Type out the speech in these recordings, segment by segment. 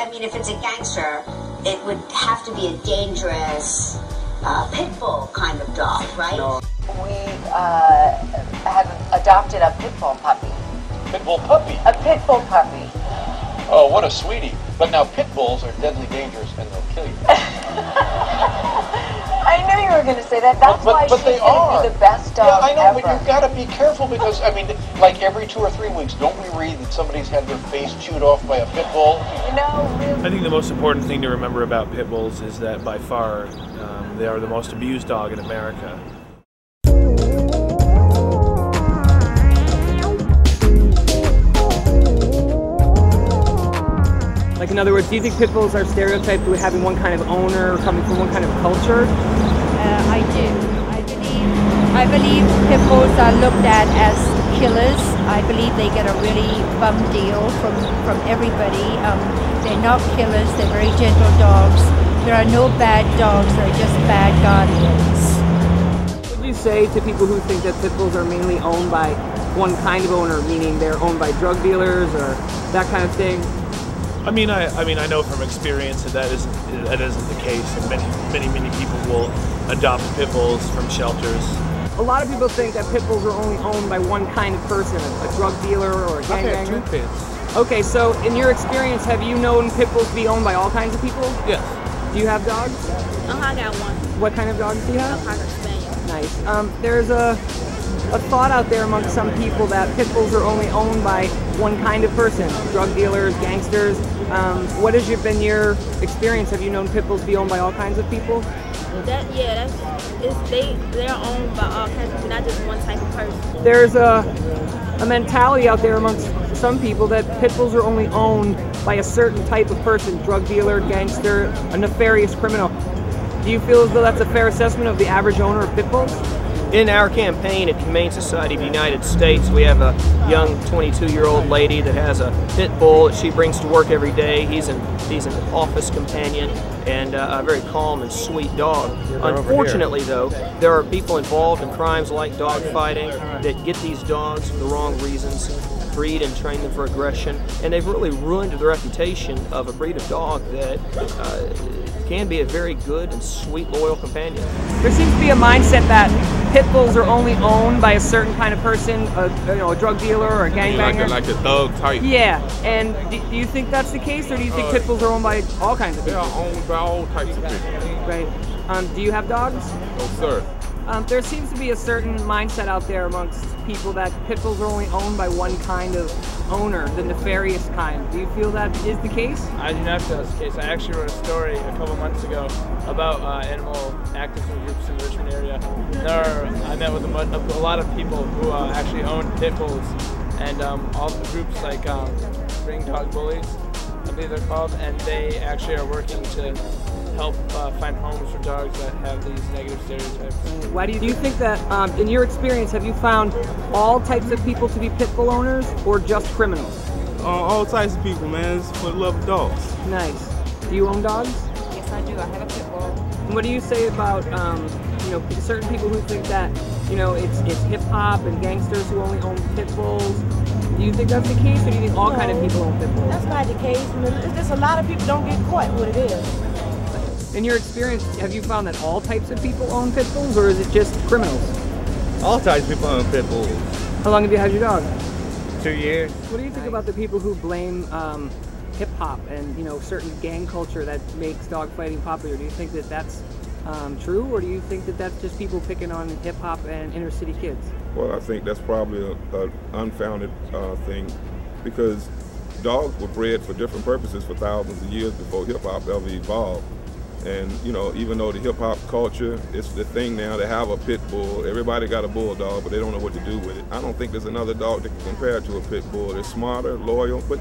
I mean, if it's a gangster, it would have to be a dangerous pit bull kind of dog, right? No. We have adopted a pit bull puppy. Pit bull puppy? A pit bull puppy. Oh, what a sweetie. But now pit bulls are deadly dangerous and they'll kill you. I knew you were going to say that. That's why she's going to be the best dog I know, ever. but you've got to be careful because, I mean, like every 2 or 3 weeks, don't we read that somebody's had their face chewed off by a pit bull? No, really. I think the most important thing to remember about pit bulls is that by far they are the most abused dog in America. Like, in other words, do you think pit bulls are stereotyped with having one kind of owner, coming from one kind of culture? I do. I believe pit bulls are looked at as killers. I believe they get a really bum deal from everybody. They're not killers. They're very gentle dogs. There are no bad dogs. They're just bad guardians. What would you say to people who think that pit bulls are mainly owned by one kind of owner, meaning they're owned by drug dealers or that kind of thing? I mean, I know from experience that that isn't the case, and many people will adopt pit bulls from shelters. A lot of people think that pit bulls are only owned by one kind of person, a drug dealer or a gangbanger. I've had 2 pits. Okay, so in your experience, have you known pit bulls to be owned by all kinds of people? Yes. Do you have dogs? I got one. What kind of dogs do you have? A Cocker Spaniel. Nice. There's a thought out there among some people that pit bulls are only owned by one kind of person, drug dealers, gangsters. What has been your experience? Have you known pit bulls be owned by all kinds of people? They're owned by all kinds of people, not just one type of person. There's a mentality out there amongst some people that pit bulls are only owned by a certain type of person, drug dealer, gangster, a nefarious criminal. Do you feel as though that's a fair assessment of the average owner of pit bulls? In our campaign at Humane Society of the United States, we have a young 22-year-old lady that has a pit bull that she brings to work every day. He's an office companion and a very calm and sweet dog. Unfortunately, though, there are people involved in crimes like dog fighting that get these dogs for the wrong reasons, breed and train them for aggression, and they've really ruined the reputation of a breed of dog that can be a very good and sweet, loyal companion. There seems to be a mindset that pit bulls are only owned by a certain kind of person, a drug dealer or a gangbanger. Like the thug type. Yeah, and do you think that's the case, or do you think pit bulls are owned by all kinds of people? They are owned by all types of people. Right. Do you have dogs? No, sir. There seems to be a certain mindset out there amongst people that pit bulls are only owned by one kind of owner, the nefarious kind. Do you feel that is the case? I do not feel that's the case. I actually wrote a story a couple months ago about animal activism groups in the Richmond area. I met with a lot of people who actually own pit bulls, and all the groups like Ring Dog Bullies, I believe they're called, and they actually are working to help find homes for dogs that have these negative stereotypes. Why do you think that, in your experience, have you found all types of people to be pit bull owners or just criminals? All types of people, man. It's for the love of dogs. Nice. Do you own dogs? Yes, I do. I have a pit bull. And what do you say about, certain people who think that, it's hip hop and gangsters who only own pit bulls? Do you think that's the case, or do you think all kind of people own pit bulls? That's not the case. It's just a lot of people don't get caught what it is. In your experience, have you found that all types of people own pit bulls, or is it just criminals? All types of people own pit bulls. How long have you had your dog? 2 years. What do you think about the people who blame hip hop and certain gang culture that makes dog fighting popular? Do you think that that's true, or do you think that that's just people picking on hip hop and inner city kids? Well, I think that's probably an unfounded thing, because dogs were bred for different purposes for thousands of years before hip hop ever evolved. And even though the hip hop culture, it's the thing now to have a pit bull. Everybody got a bulldog, but they don't know what to do with it. I don't think there's another dog that can compare to a pit bull. They're smarter, loyal, but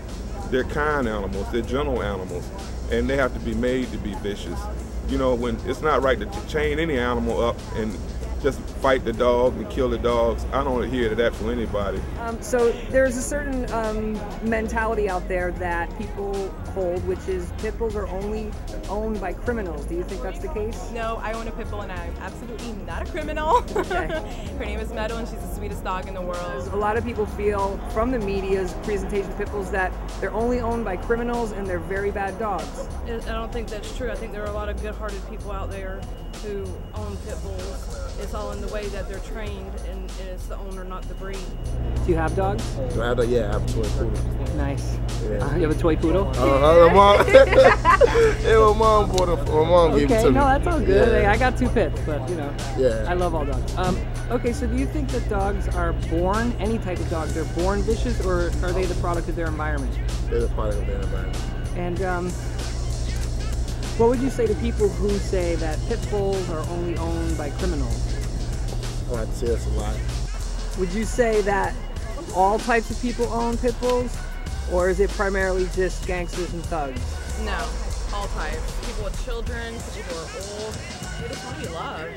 they're kind animals. They're gentle animals, and they have to be made to be vicious. When it's not right to chain any animal up and just fight the dog and kill the dogs. I don't adhere to that from anybody. So there's a certain mentality out there that people hold, which is pit bulls are only owned by criminals. Do you think that's the case? No, I own a pit bull and I'm absolutely not a criminal. Okay. Her name is Meadow and she's the sweetest dog in the world. A lot of people feel from the media's presentation of pit bulls that they're only owned by criminals and they're very bad dogs. I don't think that's true. I think there are a lot of good-hearted people out there who own pit bulls. It's all in the way that they're trained, and it's the owner, not the breed. Do you have dogs? Do I have yeah, I have a toy poodle. Nice. Yeah. You have a toy poodle? My mom, yeah, my mom bought it. My mom gave it to me. No, that's all good. Yeah. Hey, I got 2 pits, but you know, yeah. I love all dogs. Okay, so do you think that dogs are born, any type of dog, they're born vicious, or are they the product of their environment? They're the product of their environment. And what would you say to people who say that pit bulls are only owned by criminals? I'd say that's a lie. Would you say that all types of people own pit bulls, or is it primarily just gangsters and thugs? No, all types. People with children, people who are old. They just want to be loved.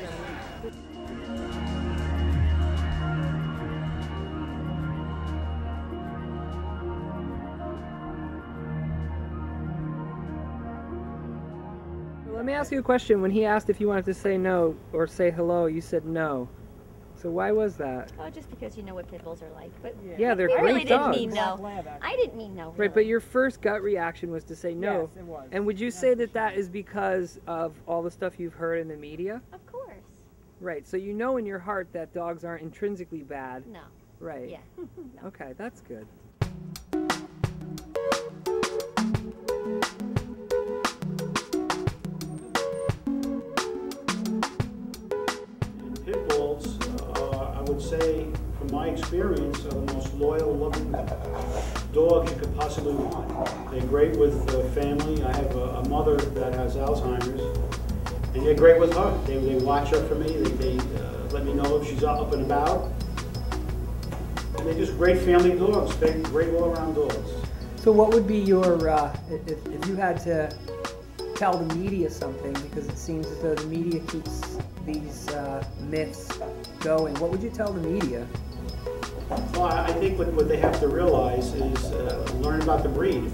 Let me ask you a question. When he asked if you wanted to say no or say hello, you said no. So why was that? Oh, just because you know what pit bulls are like. But yeah, they're I great really dogs. didn't mean no. I didn't mean no. Right, but your first gut reaction was to say no. Yes, it was. And would you say that that is because of all the stuff you've heard in the media? Of course. Right, so you know in your heart that dogs aren't intrinsically bad. No. Right. Yeah. No. Okay, that's good. Pit bulls, I would say, from my experience, are the most loyal, loving dogs you could possibly want. They're great with family. I have a mother that has Alzheimer's, and they're great with her. They watch her for me. They let me know if she's up and about. And they're just great family dogs. They're great all-around dogs. So what would be your, if you had to tell the media something, because it seems as though the media keeps these myths going, what would you tell the media? Well, I think what they have to realize is learn about the breed.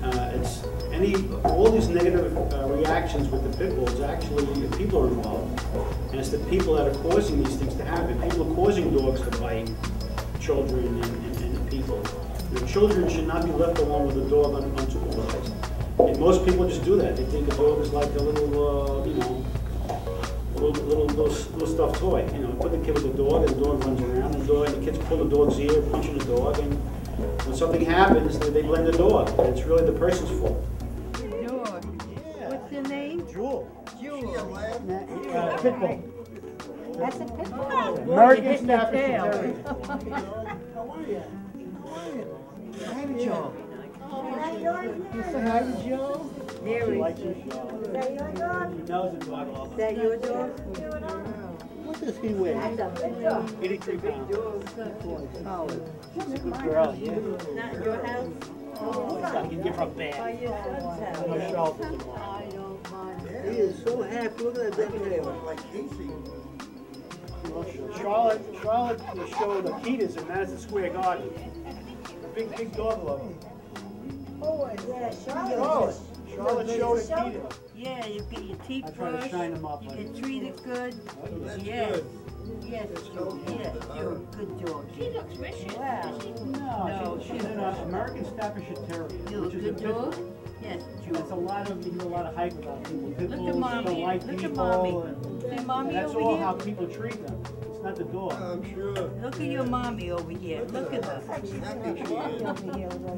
All these negative reactions with the pit bulls, actually people are involved. And it's the people that are causing these things to happen. People are causing dogs to bite children and people. The children should not be left alone with a dog unsupervised. And most people just do that. They think a dog is like a little, little stuffed toy. You know, put the kid with a dog, and the dog runs around, and the kids pull the dog's ear, punching the dog, and when something happens, they blame the dog. And it's really the person's fault. What's your name? Jewel. Pit bull. That's a pit bull. American Staffordshire Terrier. How are you? Hi, Joe. You say hi to Joe? There he is. Is that your dog? He knows the dog well. Is that your dog? What does he weigh? That's a big dog. 83 pounds. Solid. She's a good girl, yeah. Not in your house? I can give her a bag. By your son's house. No shelters involved. I don't mind. He is so happy. Look at that baby. Like Casey. Charlotte showed Akitas in Madison Square Garden. A big dog lover. Oh, yeah, Charlotte. Charlotte showed Akita. Yeah, you get your teeth I try to brushed. shine them up. You get treated good. Yes. Yes, you're a good dog. She looks vicious. Wow. No, she's an American Staffordshire Terrier, You're a which is a good pit dog? bull. Yes. That's a lot of, you hear a lot of hype about people. Pit Look bulls at mommy. don't like Look at people. mommy. And, Say mommy that's over all here. how people treat them. It's not the dog. I'm sure. Look at your mommy over here. Look at her.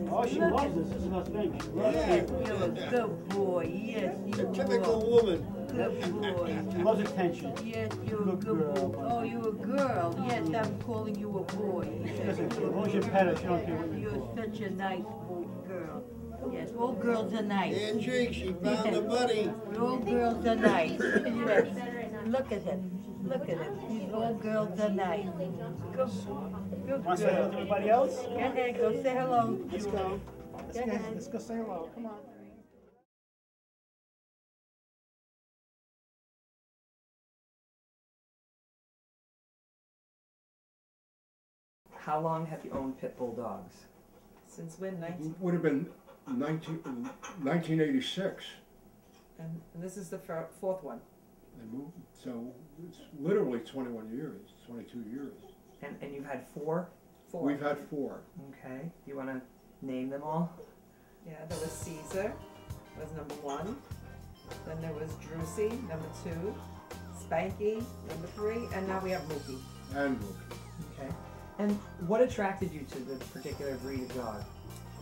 Oh, she loves this. This is her thing. She loves Yes, people. you're a good boy. Yes, you are. Typical woman. Good boy. She loves attention. Yes, you're a good boy. Oh, you're a girl. Yes, I'm calling you a boy. She doesn't care. As long as you pet her, she don't care what you do. You're such a nice girl. Yes, all girls are nice. Handshake, she found a buddy. All girls are nice. Yes. Look at him. Look at him. All girls are nice. Good boy. Good Want to say hello to girl. anybody else? Go ahead, go say hello. Let's go. Go ahead. Let's go say hello. Come on. How long have you owned pit bull dogs? Since when? 19? Would have been 1986. And this is the fourth one. They moved, so it's literally 21 years, 22 years. And you've had four? We've had 4. Okay. You want to name them all? Yeah, there was Caesar, was number 1. Then there was Drusy, number 2. Spanky, number 3. And now we have Mookie. And Mookie. Okay. And what attracted you to the particular breed of dog?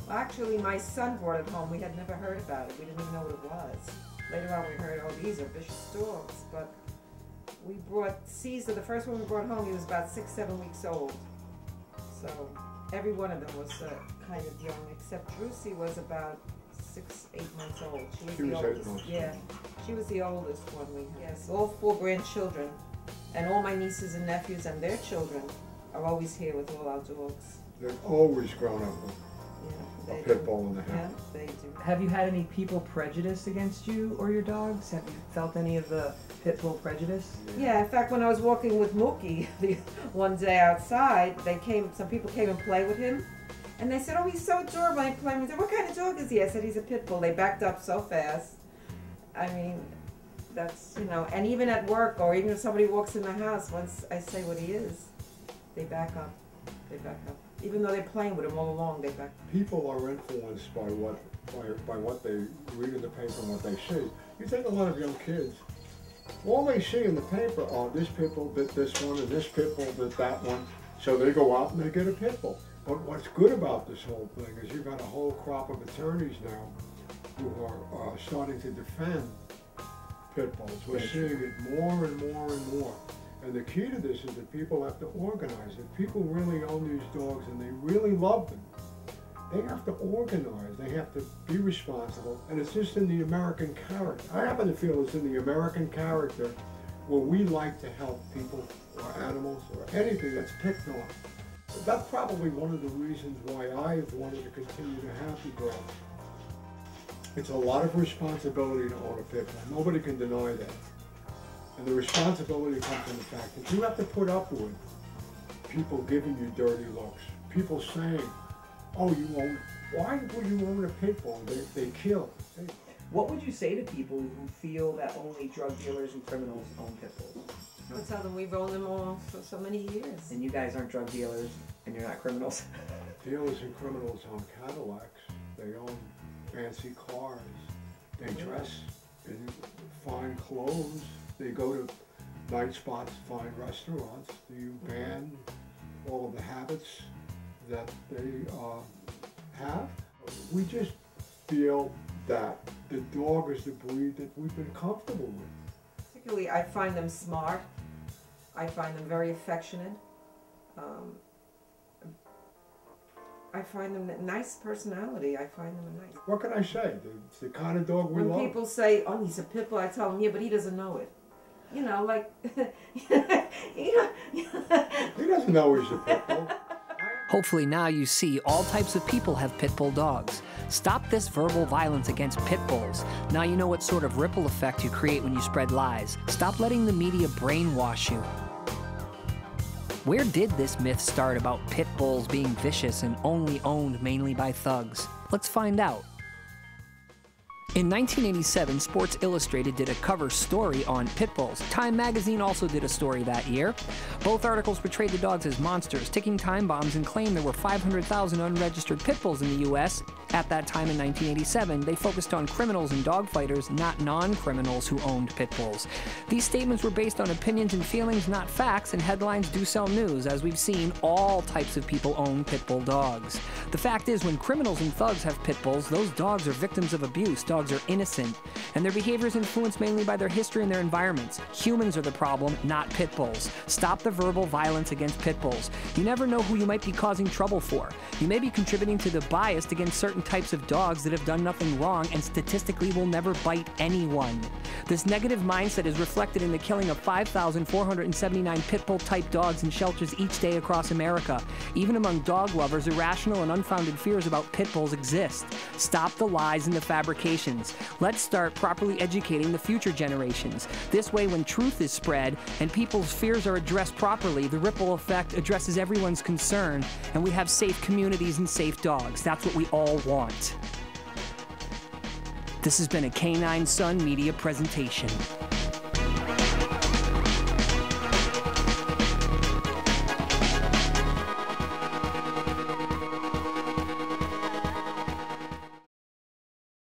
Well, actually, my son brought it home. We had never heard about it. We didn't even know what it was. Later on, we heard, oh, these are vicious dogs. But we brought Caesar, the first one we brought home, he was about 6, 7 weeks old. So every one of them was kind of young, except Drusy was about 6, 8 months old. She was the oldest. Yeah, she was the oldest one we had. Yes, all 4 grandchildren, and all my nieces and nephews and their children are always here with all our dogs. They've always grown up with a pit bull in the house. Yeah, they do. Have you had any people prejudiced against you or your dogs? Have you felt any of the pit bull prejudice? Yeah, in fact, when I was walking with Mookie one day outside, some people came and played with him, and they said, oh, he's so adorable. I played with him. I said, what kind of dog is he? I said, he's a pit bull. They backed up so fast. I mean, that's, you know, and even at work or even if somebody walks in the house, once I say what he is, they back up. They back up. Even though they're playing with him all along, they back up. People are influenced by what they read in the paper and what they see. You take a lot of young kids, all they see in the paper, oh, this pit bull bit this one and this pit bull bit that one, so they go out and they get a pit bull. But what's good about this whole thing is you've got a whole crop of attorneys now who are starting to defend pit bulls. We're seeing it more and more and more. And the key to this is that people have to organize. If people really own these dogs and they really love them, they have to organize. They have to be responsible. And it's just in the American character. I happen to feel it's in the American character where we like to help people or animals or anything that's picked on. That's probably one of the reasons why I've wanted to continue to have the dog. It's a lot of responsibility to own a pit bull. Nobody can deny that. And the responsibility comes from the fact that you have to put up with people giving you dirty looks. People saying, oh, why would you own a pit bull? They kill. What would you say to people who feel that only drug dealers and criminals own pit bulls? I tell them we've owned them all for so many years. And you guys aren't drug dealers and you're not criminals? Dealers and criminals own Cadillacs. They own fancy cars. They dress in fine clothes. They go to night spots, fine restaurants. Do you ban all of the habits that they have? We just feel that the dog is the breed that we've been comfortable with. Particularly, I find them smart. I find them very affectionate. I find them a nice personality. I find them a nice. What can I say? It's the kind of dog we love. When people say, oh, he's a pit bull, I tell them, yeah, but he doesn't know it. You know, like, he doesn't know he's a pit bull. Hopefully now you see all types of people have pit bull dogs. Stop this verbal violence against pit bulls. Now you know what sort of ripple effect you create when you spread lies. Stop letting the media brainwash you. Where did this myth start about pit bulls being vicious and only owned mainly by thugs? Let's find out. In 1987, Sports Illustrated did a cover story on pit bulls. Time magazine also did a story that year. Both articles portrayed the dogs as monsters, ticking time bombs, and claimed there were 500,000 unregistered pit bulls in the U.S. At that time in 1987, they focused on criminals and dog fighters, not non-criminals who owned pit bulls. These statements were based on opinions and feelings, not facts, and headlines do sell news. As we've seen, all types of people own pit bull dogs. The fact is, when criminals and thugs have pit bulls, those dogs are victims of abuse. Dogs are innocent, and their behavior is influenced mainly by their history and their environments. Humans are the problem, not pit bulls. Stop the verbal violence against pit bulls. You never know who you might be causing trouble for. You may be contributing to the bias against certain certain types of dogs that have done nothing wrong and statistically will never bite anyone. This negative mindset is reflected in the killing of 5,479 pit bull type dogs in shelters each day across America. Even among dog lovers, irrational and unfounded fears about pit bulls exist. Stop the lies and the fabrications. Let's start properly educating the future generations. This way, when truth is spread and people's fears are addressed properly, the ripple effect addresses everyone's concern, and we have safe communities and safe dogs. That's what we all want. This has been a Canine Sun Media presentation.